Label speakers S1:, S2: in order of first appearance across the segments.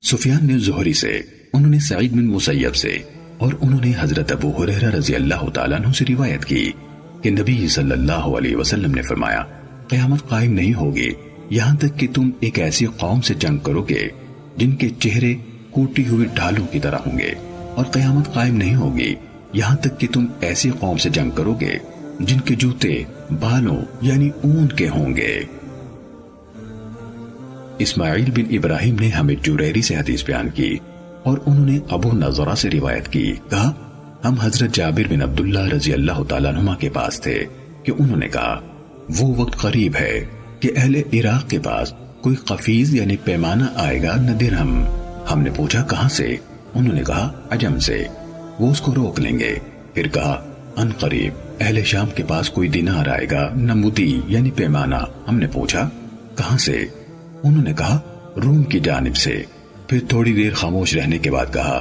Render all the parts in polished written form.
S1: سفیان نے زہری سے، انہوں نے سعید بن مسیب سے، اور انہوں نے حضرت ابو ہریرہ رضی اللہ تعالیٰ عنہ سے روایت کی کہ نبی صلی اللہ علیہ وسلم نے فرمایا، قیامت قائم نہیں ہوگی یہاں تک کہ تم ایک ایسی قوم سے جنگ کرو گے جن کے چہرے کوٹی ہوئی ڈھالوں کی طرح ہوں گے، اور قیامت قائم نہیں ہوگی یہاں تک کہ تم ایسی قوم سے جنگ کرو گے جن کے جوتے بالوں یعنی اون کے ہوں گے۔ اسماعیل بن ابراہیم نے ہمیں جریری سے حدیث بیان کی اور انہوں نے ابو نضرہ سے روایت کی، کہا ہم حضرت جابر بن عبداللہ رضی اللہ تعالیٰ عنہما کے پاس تھے کہ انہوں نے کہا وہ وقت قریب ہے کہ اہل عراق کے پاس کوئی قفیز یعنی پیمانہ آئے گا نہ درہم۔ ہم نے پوچھا کہاں سے؟ انہوں نے کہا عجم سے، وہ اس کو روک لیں گے۔ پھر کہا ان قریب اہل شام کے پاس کوئی دینار آئے گا نہ مدی یعنی پیمانہ۔ ہم نے پوچھا کہاں سے؟ انہوں نے کہا روم کی جانب سے۔ پھر تھوڑی دیر خاموش رہنے کے بعد کہا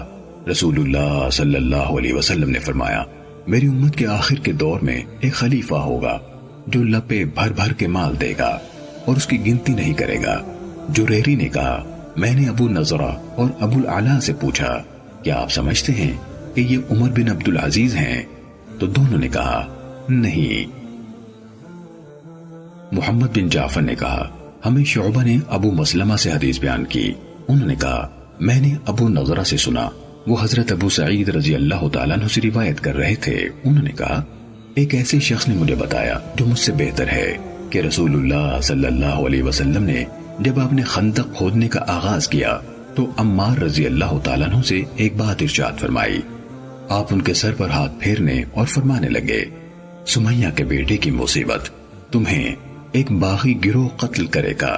S1: رسول اللہ صلی اللہ علیہ وسلم نے فرمایا، میری امت کے آخر کے دور میں ایک خلیفہ ہوگا جو لپے بھر بھر کے مال دے گا اور اس کی گنتی نہیں کرے گا۔ جریری نے کہا میں نے ابو نضرہ اور ابو العلا سے پوچھا کیا آپ سمجھتے ہیں کہ یہ عمر بن عبدالعزیز ہیں؟ تو دونوں نے کہا نہیں۔ محمد بن جعفر نے کہا ہمیں شعبہ نے ابو مسلمہ سے حدیث بیان کی، انہوں نے کہا میں نے ابو نضرہ سے سنا، وہ حضرت ابو سعید رضی اللہ تعالیٰ عنہ سے روایت کر رہے تھے۔ انہوں نے کہا ایک ایسے شخص نے مجھے بتایا جو مجھ سے بہتر ہے کہ رسول اللہ صلی اللہ علیہ وسلم نے جب آپ نے خندق کھودنے کا آغاز کیا تو عمار رضی اللہ تعالیٰ عنہ سے ایک بات ارشاد فرمائی۔ آپ ان کے سر پر ہاتھ پھیرنے اور فرمانے لگے سمیہ کے بیٹے کی مصیبت، تمہیں ایک باغی گروہ قتل کرے گا۔